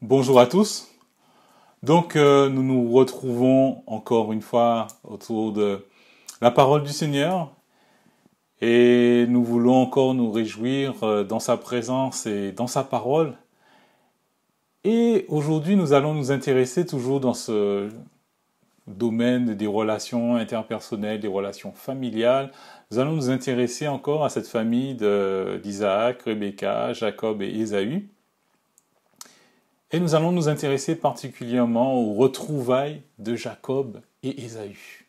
Bonjour à tous. Nous nous retrouvons encore une fois autour de la parole du Seigneur et nous voulons encore nous réjouir dans sa présence et dans sa parole. Et aujourd'hui, nous allons nous intéresser toujours dans ce domaine des relations interpersonnelles, des relations familiales. Nous allons nous intéresser encore à cette famille d'Isaac, Rebecca, Jacob et Ésaü. Et nous allons nous intéresser particulièrement aux retrouvailles de Jacob et Ésaü.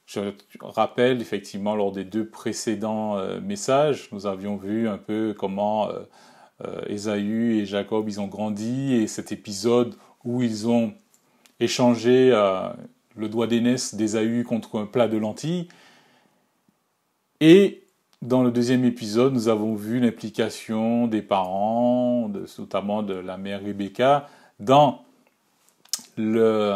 Je rappelle effectivement lors des deux précédents messages, nous avions vu un peu comment Ésaü et Jacob ils ont grandi et cet épisode où ils ont échangé le doigt d'aînesse d'Ésaü contre un plat de lentilles. Et dans le deuxième épisode, nous avons vu l'implication des parents, notamment de la mère Rebecca, dans le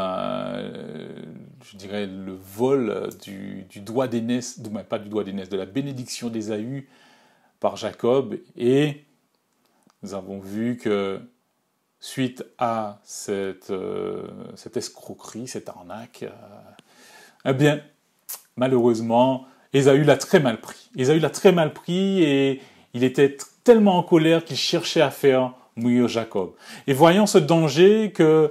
vol du doigt d'aînesse, pas du doigt d'aînesse, de la bénédiction d'Ésaü par Jacob. Et nous avons vu que suite à cette escroquerie, cette arnaque, eh bien, malheureusement, Ésaü l'a très mal pris. Ésaü l'a très mal pris et il était tellement en colère qu'il cherchait à faire mourir Jacob. Et voyant ce danger que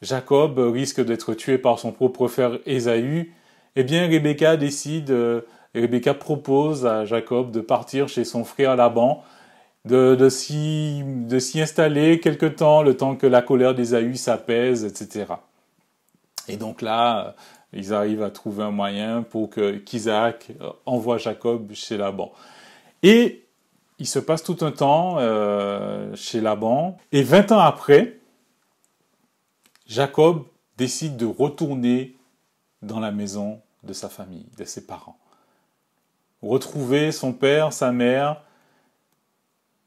Jacob risque d'être tué par son propre frère Ésaü, eh bien Rebecca propose à Jacob de partir chez son frère Laban, de s'y installer quelque temps, le temps que la colère d'Ésaü s'apaise, etc. Et donc là, ils arrivent à trouver un moyen pour qu'Isaac envoie Jacob chez Laban. Et il se passe tout un temps chez Laban. Et 20 ans après, Jacob décide de retourner dans la maison de sa famille, de ses parents. Retrouver son père, sa mère,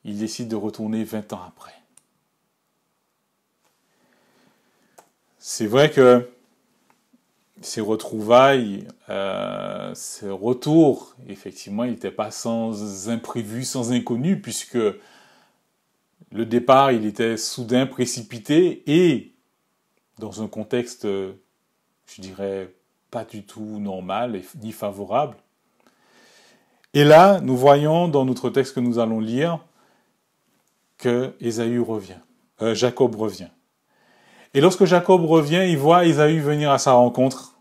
il décide de retourner 20 ans après. C'est vrai que ces retrouvailles, ce retour, effectivement, il n'était pas sans imprévu, sans inconnu, puisque le départ, il était soudain, précipité, et dans un contexte, je dirais, pas du tout normal ni favorable. Et là, nous voyons dans notre texte que nous allons lire que Jacob revient. Et lorsque Jacob revient, il voit Ésaü venir à sa rencontre.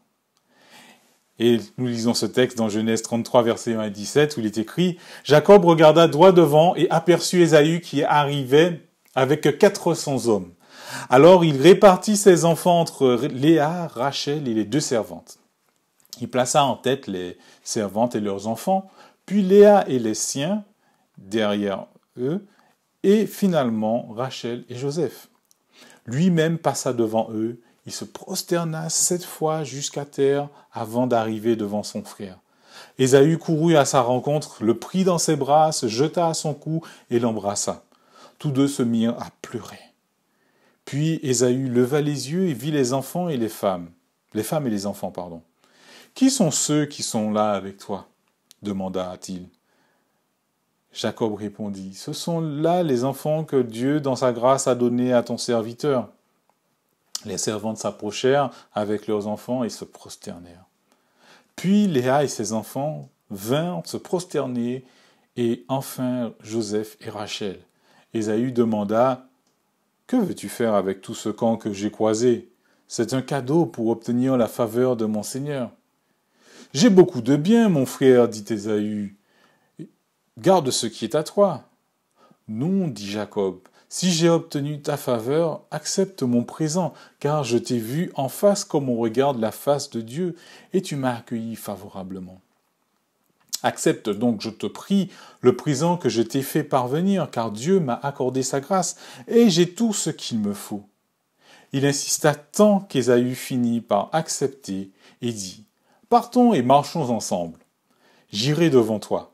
Et nous lisons ce texte dans Genèse 33, versets 1 à 17, où il est écrit « Jacob regarda droit devant et aperçut Ésaü qui arrivait avec 400 hommes. Alors il répartit ses enfants entre Léa, Rachel et les deux servantes. Il plaça en tête les servantes et leurs enfants, puis Léa et les siens derrière eux, et finalement Rachel et Joseph. Lui-même passa devant eux, il se prosterna 7 fois jusqu'à terre avant d'arriver devant son frère. Ésaü courut à sa rencontre, le prit dans ses bras, se jeta à son cou et l'embrassa. Tous deux se mirent à pleurer. Puis Ésaü leva les yeux et vit les femmes et les enfants, pardon. « Qui sont ceux qui sont là avec toi ?» demanda-t-il. Jacob répondit, « Ce sont là les enfants que Dieu, dans sa grâce, a donnés à ton serviteur. » Les servantes s'approchèrent avec leurs enfants et se prosternèrent. Puis Léa et ses enfants vinrent se prosterner, et enfin Joseph et Rachel. Ésaü demanda, « Que veux-tu faire avec tout ce camp que j'ai croisé ? C'est un cadeau pour obtenir la faveur de mon Seigneur. »« J'ai beaucoup de biens, mon frère, dit Ésaü. Garde ce qui est à toi. »« Non, dit Jacob, si j'ai obtenu ta faveur, accepte mon présent, car je t'ai vu en face comme on regarde la face de Dieu, et tu m'as accueilli favorablement. Accepte donc, je te prie, le présent que je t'ai fait parvenir, car Dieu m'a accordé sa grâce, et j'ai tout ce qu'il me faut. » Il insista tant qu'Ésaü finit par accepter, et dit, « Partons et marchons ensemble. J'irai devant toi. »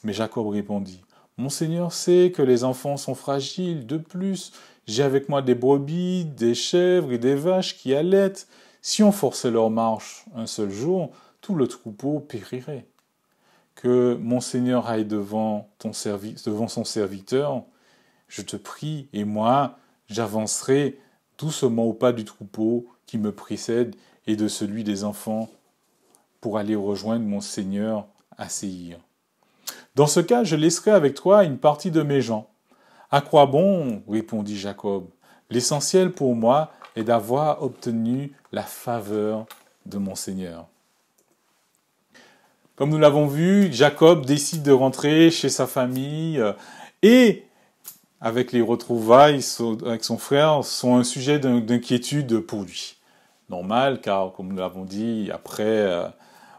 Mais Jacob répondit, « Mon Seigneur sait que les enfants sont fragiles. De plus, j'ai avec moi des brebis, des chèvres et des vaches qui allaitent. Si on forçait leur marche un seul jour, tout le troupeau périrait. Que mon Seigneur aille devant son serviteur, je te prie, et moi, j'avancerai doucement au pas du troupeau qui me précède et de celui des enfants pour aller rejoindre mon Seigneur à Séhir. Dans ce cas, je laisserai avec toi une partie de mes gens. À quoi bon, répondit Jacob. L'essentiel pour moi est d'avoir obtenu la faveur de mon Seigneur. Comme nous l'avons vu, Jacob décide de rentrer chez sa famille et avec les retrouvailles avec son frère sont un sujet d'inquiétude pour lui. Normal, car comme nous l'avons dit, après,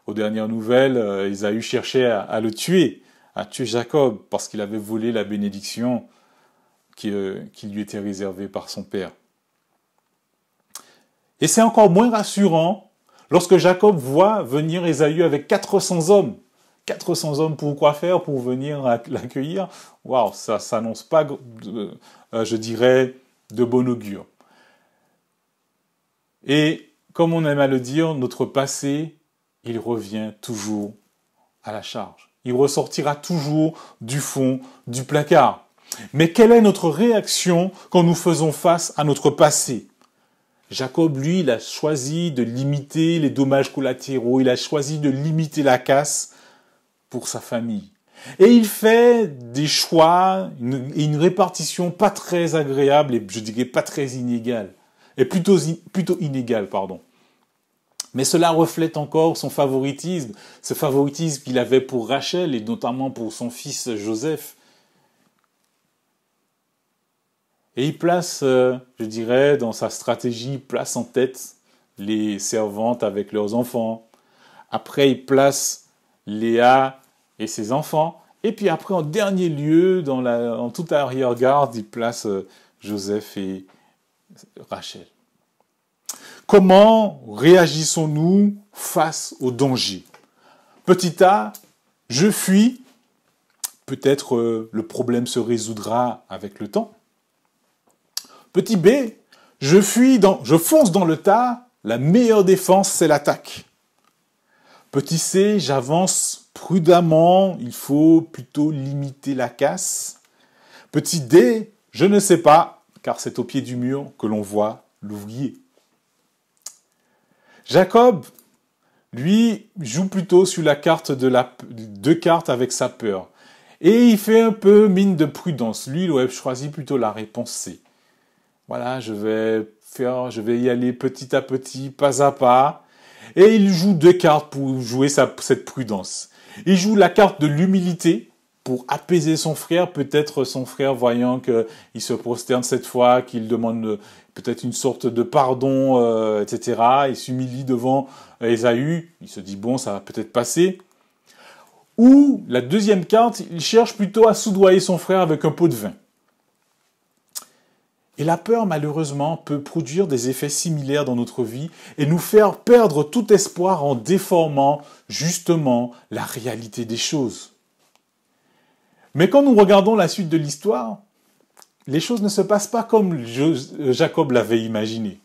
aux dernières nouvelles, Ésaü cherchait à le tuer, à tuer Jacob, parce qu'il avait volé la bénédiction qui lui était réservée par son père. Et c'est encore moins rassurant lorsque Jacob voit venir Ésaü avec 400 hommes. 400 hommes pour quoi faire? Pour venir l'accueillir? Waouh, ça s'annonce pas, je dirais, de bon augure. Et comme on aime à le dire, notre passé, il revient toujours à la charge. Il ressortira toujours du fond du placard. Mais quelle est notre réaction quand nous faisons face à notre passé? Jacob, lui, il a choisi de limiter les dommages collatéraux, il a choisi de limiter la casse pour sa famille. Et il fait des choix, une répartition pas très agréable et je dirais pas très inégale. Et plutôt inégale, pardon. Mais cela reflète encore son favoritisme, ce favoritisme qu'il avait pour Rachel et notamment pour son fils Joseph. Et il place, je dirais, dans sa stratégie, il place en tête les servantes avec leurs enfants. Après, il place Léa et ses enfants. Et puis après, en dernier lieu, en toute arrière-garde, il place Joseph et Rachel. Comment réagissons-nous face au danger? Petit A, je fuis. Peut-être le problème se résoudra avec le temps. Petit B, je fonce dans le tas. La meilleure défense, c'est l'attaque. Petit C, j'avance prudemment. Il faut plutôt limiter la casse. Petit D, je ne sais pas, car c'est au pied du mur que l'on voit l'ouvrier. Jacob, lui, joue plutôt sur la carte deux cartes avec sa peur. Et il fait un peu mine de prudence. Lui, il aurait choisi plutôt la réponse C. Voilà, je vais y aller petit à petit, pas à pas. Et il joue deux cartes pour jouer cette prudence. Il joue la carte de l'humilité pour apaiser son frère. Peut-être son frère, voyant qu'il se prosterne cette fois, qu'il demande peut-être une sorte de pardon, etc. Il s'humilie devant Ésaü. Il se dit, bon, ça va peut-être passer. Ou, la deuxième carte, il cherche plutôt à soudoyer son frère avec un pot de vin. Et la peur, malheureusement, peut produire des effets similaires dans notre vie et nous faire perdre tout espoir en déformant justement la réalité des choses. Mais quand nous regardons la suite de l'histoire, les choses ne se passent pas comme Jacob l'avait imaginé.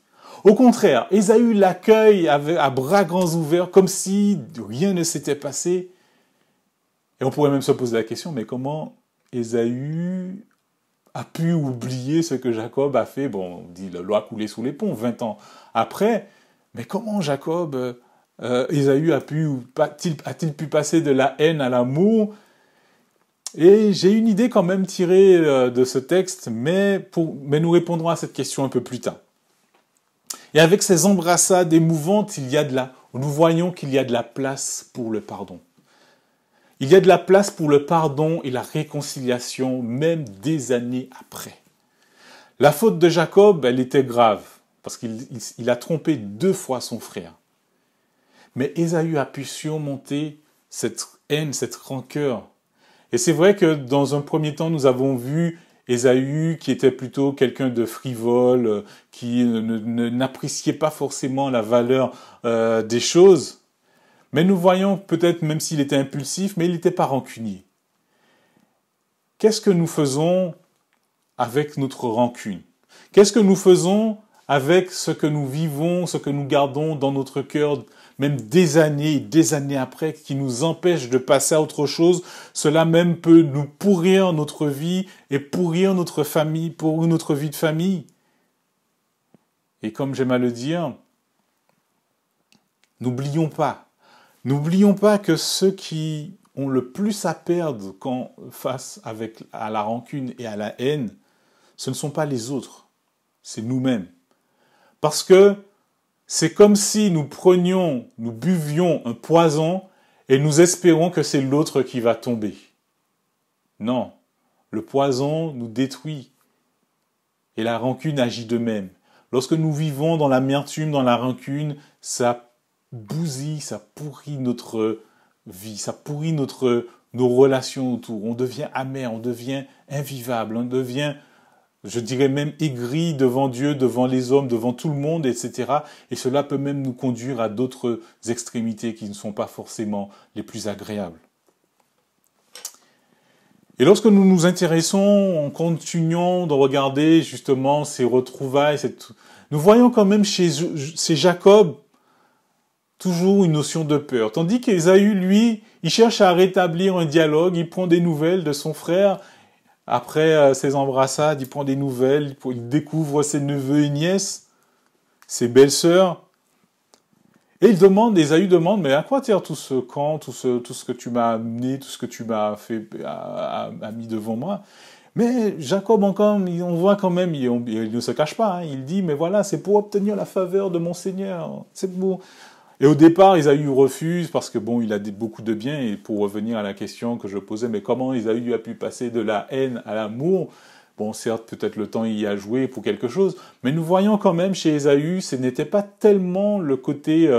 Au contraire, Ésaü l'accueille à bras grands ouverts, comme si rien ne s'était passé. Et on pourrait même se poser la question, mais comment Ésaü a pu oublier ce que Jacob a fait? Bon, on dit l'eau a coulé sous les ponts 20 ans après, mais comment Ésaü a-t-il pu passer de la haine à l'amour? Et j'ai une idée quand même tirée de ce texte, mais nous répondrons à cette question un peu plus tard. Et avec ces embrassades émouvantes, nous voyons qu'il y a de la place pour le pardon. Il y a de la place pour le pardon et la réconciliation, même des années après. La faute de Jacob, elle était grave, parce qu'il a trompé 2 fois son frère. Mais Ésaü a pu surmonter cette haine, cette rancœur. Et c'est vrai que dans un premier temps, nous avons vu Ésaü qui était plutôt quelqu'un de frivole, qui n'appréciait pas forcément la valeur des choses. Mais nous voyons peut-être, même s'il était impulsif, mais il n'était pas rancunier. Qu'est-ce que nous faisons avec notre rancune? Qu'est-ce que nous faisons avec ce que nous vivons, ce que nous gardons dans notre cœur, même des années et des années après, qui nous empêche de passer à autre chose. Cela même peut nous pourrir notre vie et pourrir notre famille, pour notre vie de famille. Et comme j'aime à le dire, n'oublions pas que ceux qui ont le plus à perdre face à la rancune et à la haine, ce ne sont pas les autres, c'est nous-mêmes. Parce que c'est comme si nous buvions un poison et nous espérons que c'est l'autre qui va tomber. Non, le poison nous détruit et la rancune agit de même. Lorsque nous vivons dans l'amertume, dans la rancune, ça bousille, ça pourrit notre vie, ça pourrit nos relations autour. On devient amer, on devient invivable, on devient, je dirais même aigri devant Dieu, devant les hommes, devant tout le monde, etc. Et cela peut même nous conduire à d'autres extrémités qui ne sont pas forcément les plus agréables. Et lorsque nous nous intéressons, en continuant de regarder justement ces retrouvailles, nous voyons quand même chez Jacob toujours une notion de peur. Tandis qu'Ésaü, lui, il cherche à rétablir un dialogue, il prend des nouvelles de son frère. Après ses embrassades, il prend des nouvelles, il découvre ses neveux et nièces, ses belles-sœurs. Et Ésaü demande, mais à quoi sert tout ce camp, tout ce que tu m'as amené, tout ce que tu m'as fait, a mis devant moi? Mais Jacob, on voit quand même, il ne se cache pas, hein, il dit, mais voilà, c'est pour obtenir la faveur de mon Seigneur, c'est beau. Et au départ, Ésaü refuse parce que bon, il a beaucoup de biens. Et pour revenir à la question que je posais, mais comment Ésaü a pu passer de la haine à l'amour? Bon, certes, peut-être le temps y a joué pour quelque chose, mais nous voyons quand même chez Ésaü, ce n'était pas tellement le côté,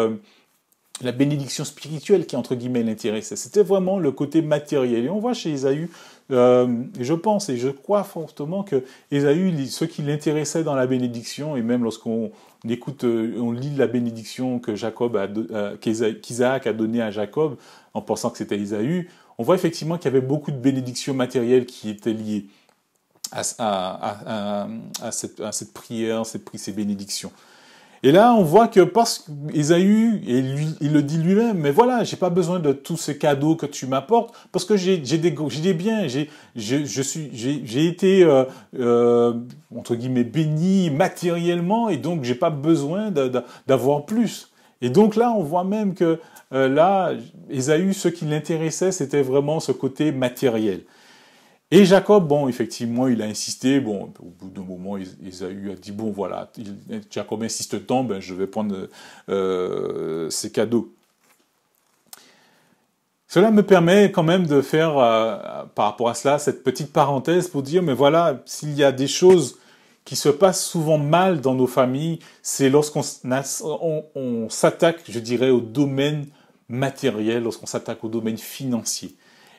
la bénédiction spirituelle qui, entre guillemets, l'intéressait. C'était vraiment le côté matériel. Et on voit chez Ésaü, et je pense et je crois fortement que Ésaü, ce qui l'intéressait dans la bénédiction, et même lorsqu'on écoute, on lit la bénédiction que qu'Isaac a donnée à Jacob, en pensant que c'était Ésaü, on voit effectivement qu'il y avait beaucoup de bénédictions matérielles qui étaient liées à cette prière, ces bénédictions. Et là, on voit que parce qu'Ésaü, et lui, il le dit lui-même, mais voilà, j'ai pas besoin de tous ces cadeaux que tu m'apportes, parce que j'ai des biens, j'ai été entre guillemets béni matériellement, et donc j'ai pas besoin d'avoir plus. Et donc là, on voit même que là, Ésaü, ce qui l'intéressait, c'était vraiment ce côté matériel. Et Jacob, bon, effectivement, il a insisté. Bon, au bout d'un moment, Ésaü a dit, bon, voilà, Jacob insiste tant, ben, je vais prendre ces cadeaux. Cela me permet quand même de faire, par rapport à cela, cette petite parenthèse pour dire, mais voilà, s'il y a des choses qui se passent souvent mal dans nos familles, c'est lorsqu'on s'attaque, je dirais, au domaine matériel, lorsqu'on s'attaque au domaine financier.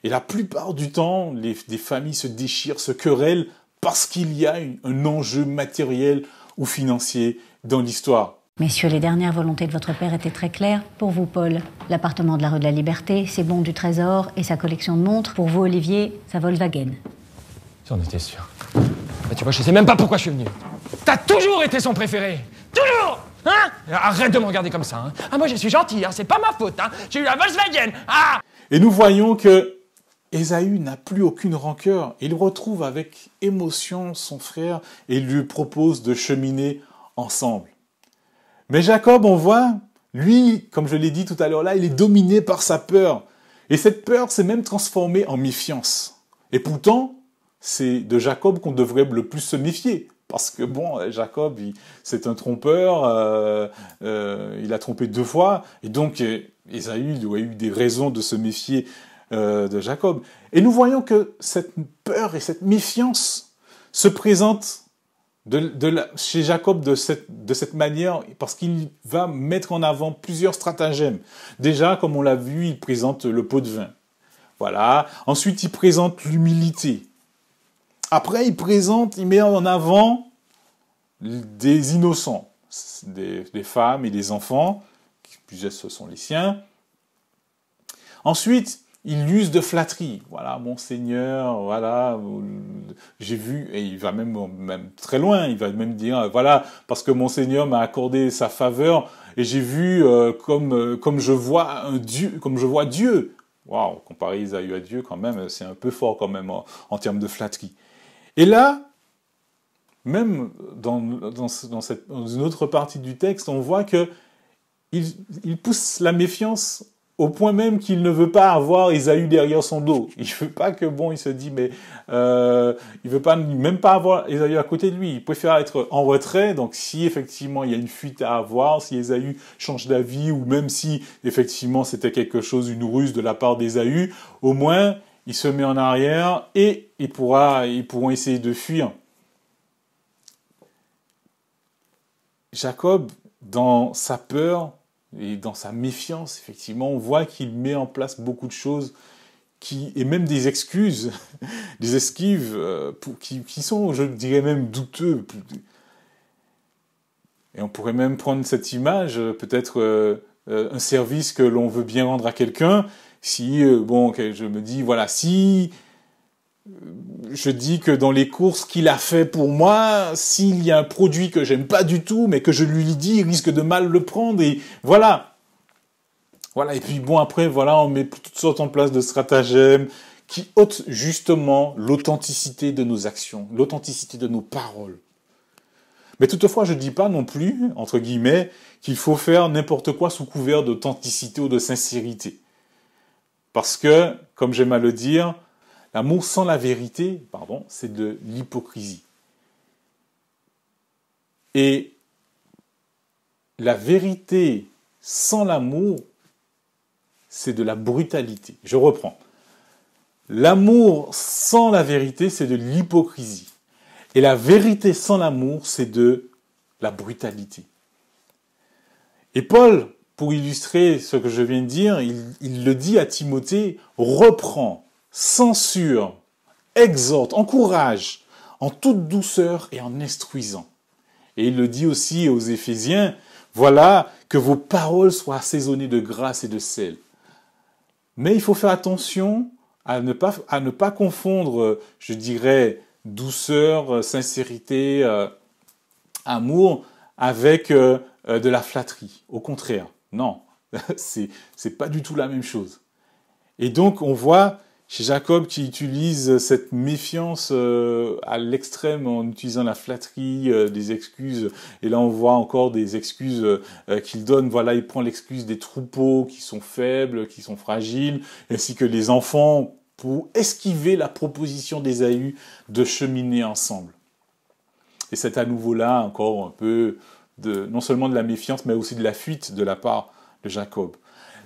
Et la plupart du temps, des familles se déchirent, se querellent parce qu'il y a un enjeu matériel ou financier dans l'histoire. Messieurs, les dernières volontés de votre père étaient très claires. Pour vous, Paul, l'appartement de la rue de la Liberté, ses bons du Trésor et sa collection de montres. Pour vous, Olivier, sa Volkswagen. J'en étais sûr. Bah, tu vois, je sais même pas pourquoi je suis venu. T'as toujours été son préféré. Toujours. Hein? Arrête de me regarder comme ça. Hein. Ah, moi, je suis gentil. Hein. C'est pas ma faute. Hein. J'ai eu la Volkswagen. Ah! Et nous voyons que Ésaü n'a plus aucune rancœur. Il retrouve avec émotion son frère et lui propose de cheminer ensemble. Mais Jacob, on voit, lui, comme je l'ai dit tout à l'heure là, il est dominé par sa peur. Et cette peur s'est même transformée en méfiance. Et pourtant, c'est de Jacob qu'on devrait le plus se méfier. Parce que bon, Jacob, c'est un trompeur, il a trompé 2 fois. Et donc, Ésaü il a eu des raisons de se méfier de Jacob. Et nous voyons que cette peur et cette méfiance se présentent chez Jacob de cette manière parce qu'il va mettre en avant plusieurs stratagèmes. Déjà, comme on l'a vu, il présente le pot de vin. Voilà. Ensuite, il présente l'humilité. Après, il met en avant des innocents, des femmes et des enfants, puisque ce sont les siens. Ensuite, il use de flatterie. Voilà, mon Seigneur, voilà, j'ai vu, et il va même très loin, il va même dire, voilà, parce que mon Seigneur m'a accordé sa faveur, et j'ai vu comme je vois Dieu. Waouh, comparer Ésaü à Dieu, quand même, c'est un peu fort quand même en termes de flatterie. Et là, même dans une autre partie du texte, on voit que il pousse la méfiance au point même qu'il ne veut pas avoir Ésaü derrière son dos. Il veut pas que, il se dit, mais il veut pas même pas avoir Ésaü à côté de lui. Il préfère être en retrait. Donc, si effectivement il y a une fuite à avoir, si Ésaü change d'avis, ou même si effectivement c'était quelque chose, une ruse de la part d'Ésaü, au moins il se met en arrière et ils pourront essayer de fuir. Jacob, dans sa peur et dans sa méfiance, effectivement, on voit qu'il met en place beaucoup de choses et même des excuses, des esquives qui sont, je dirais même, douteux. Et on pourrait même prendre cette image, peut-être un service que l'on veut bien rendre à quelqu'un. Si, je me dis, voilà, si je dis que dans les courses qu'il a fait pour moi, s'il y a un produit que j'aime pas du tout, mais que je lui dis, il risque de mal le prendre, et voilà. Voilà, et puis après, voilà, on met toutes sortes en place de stratagèmes qui ôtent justement l'authenticité de nos actions, l'authenticité de nos paroles. Mais toutefois, je dis pas non plus, entre guillemets, qu'il faut faire n'importe quoi sous couvert d'authenticité ou de sincérité. Parce que, comme j'aime à le dire, l'amour sans la vérité, c'est de l'hypocrisie. Et la vérité sans l'amour, c'est de la brutalité. Je reprends. L'amour sans la vérité, c'est de l'hypocrisie. Et la vérité sans l'amour, c'est de la brutalité. Et Paul, pour illustrer ce que je viens de dire, il le dit à Timothée, reprends, censure, exhorte, encourage, en toute douceur et en instruisant. Et il le dit aussi aux Éphésiens, voilà, que vos paroles soient assaisonnées de grâce et de sel. Mais il faut faire attention à ne pas confondre, je dirais, douceur, sincérité, amour, avec de la flatterie. Au contraire, non, c'est pas du tout la même chose. Et donc, on voit chez Jacob qui utilise cette méfiance à l'extrême en utilisant la flatterie, des excuses. Et là, on voit encore des excuses qu'il donne. Voilà, il prend l'excuse des troupeaux qui sont faibles, qui sont fragiles, ainsi que les enfants pour esquiver la proposition d'Ésaü de cheminer ensemble. Et c'est à nouveau là encore un peu non seulement de la méfiance, mais aussi de la fuite de la part de Jacob.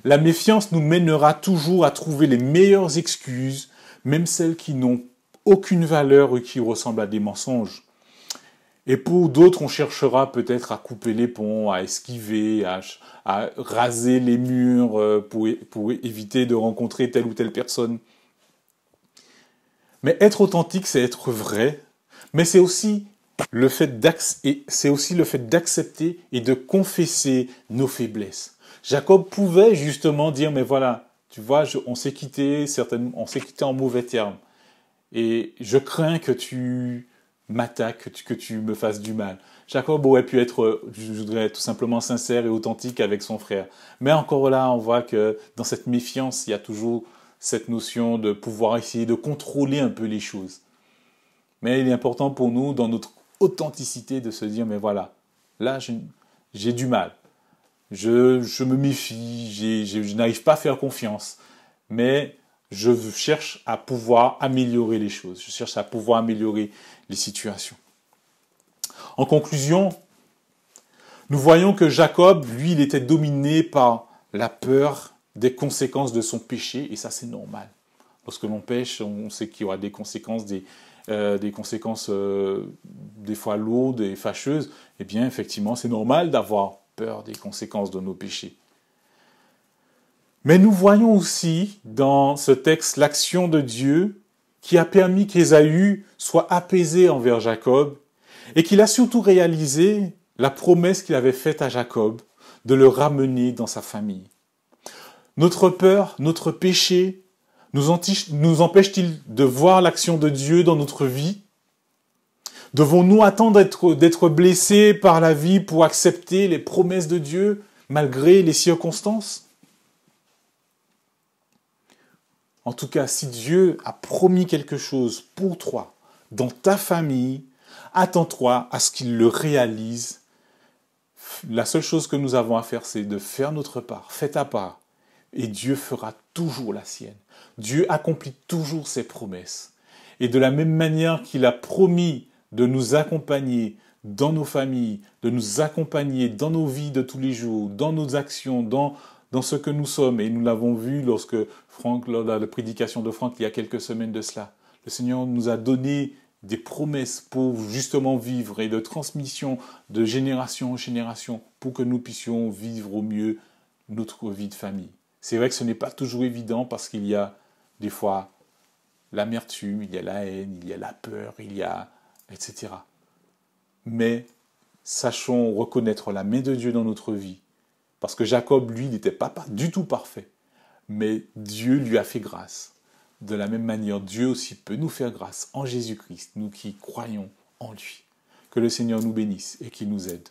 La méfiance nous mènera toujours à trouver les meilleures excuses, même celles qui n'ont aucune valeur ou qui ressemblent à des mensonges. Et pour d'autres, on cherchera peut-être à couper les ponts, à esquiver, à raser les murs pour éviter de rencontrer telle ou telle personne. Mais être authentique, c'est être vrai, mais c'est aussi le fait d'accepter et de confesser nos faiblesses. Jacob pouvait justement dire, mais voilà, tu vois, on s'est quitté en mauvais termes. Et je crains que tu m'attaques, que tu me fasses du mal. Jacob aurait pu être, je voudrais tout simplement sincère et authentique avec son frère. Mais encore là, on voit que dans cette méfiance, il y a toujours cette notion de pouvoir essayer de contrôler un peu les choses. Mais il est important pour nous, dans notre authenticité, de se dire, mais voilà, là, j'ai du mal. Je me méfie, je n'arrive pas à faire confiance, mais je cherche à pouvoir améliorer les choses, je cherche à pouvoir améliorer les situations. En conclusion, nous voyons que Jacob, lui, il était dominé par la peur des conséquences de son péché, et ça c'est normal. Lorsque l'on pêche, on sait qu'il y aura des conséquences, des conséquences des fois lourdes et fâcheuses. Eh bien, effectivement, c'est normal d'avoir peur des conséquences de nos péchés. Mais nous voyons aussi dans ce texte l'action de Dieu qui a permis qu'Ésaü soit apaisé envers Jacob et qu'il a surtout réalisé la promesse qu'il avait faite à Jacob de le ramener dans sa famille. Notre peur, notre péché nous empêche-t-il de voir l'action de Dieu dans notre vie? Devons-nous attendre d'être blessés par la vie pour accepter les promesses de Dieu malgré les circonstances? En tout cas, si Dieu a promis quelque chose pour toi, dans ta famille, attends-toi à ce qu'il le réalise. La seule chose que nous avons à faire, c'est de faire notre part. Fais ta part. Et Dieu fera toujours la sienne. Dieu accomplit toujours ses promesses. Et de la même manière qu'il a promis de nous accompagner dans nos familles, de nous accompagner dans nos vies de tous les jours, dans nos actions, dans ce que nous sommes. Et nous l'avons vu lors de la prédication de Franck il y a quelques semaines de cela. Le Seigneur nous a donné des promesses pour justement vivre et de transmission de génération en génération pour que nous puissions vivre au mieux notre vie de famille. C'est vrai que ce n'est pas toujours évident parce qu'il y a des fois l'amertume, il y a la haine, il y a la peur, il y a etc. Mais sachons reconnaître la main de Dieu dans notre vie. Parce que Jacob, lui, n'était pas du tout parfait. Mais Dieu lui a fait grâce. De la même manière, Dieu aussi peut nous faire grâce en Jésus-Christ, nous qui croyons en lui. Que le Seigneur nous bénisse et qu'il nous aide.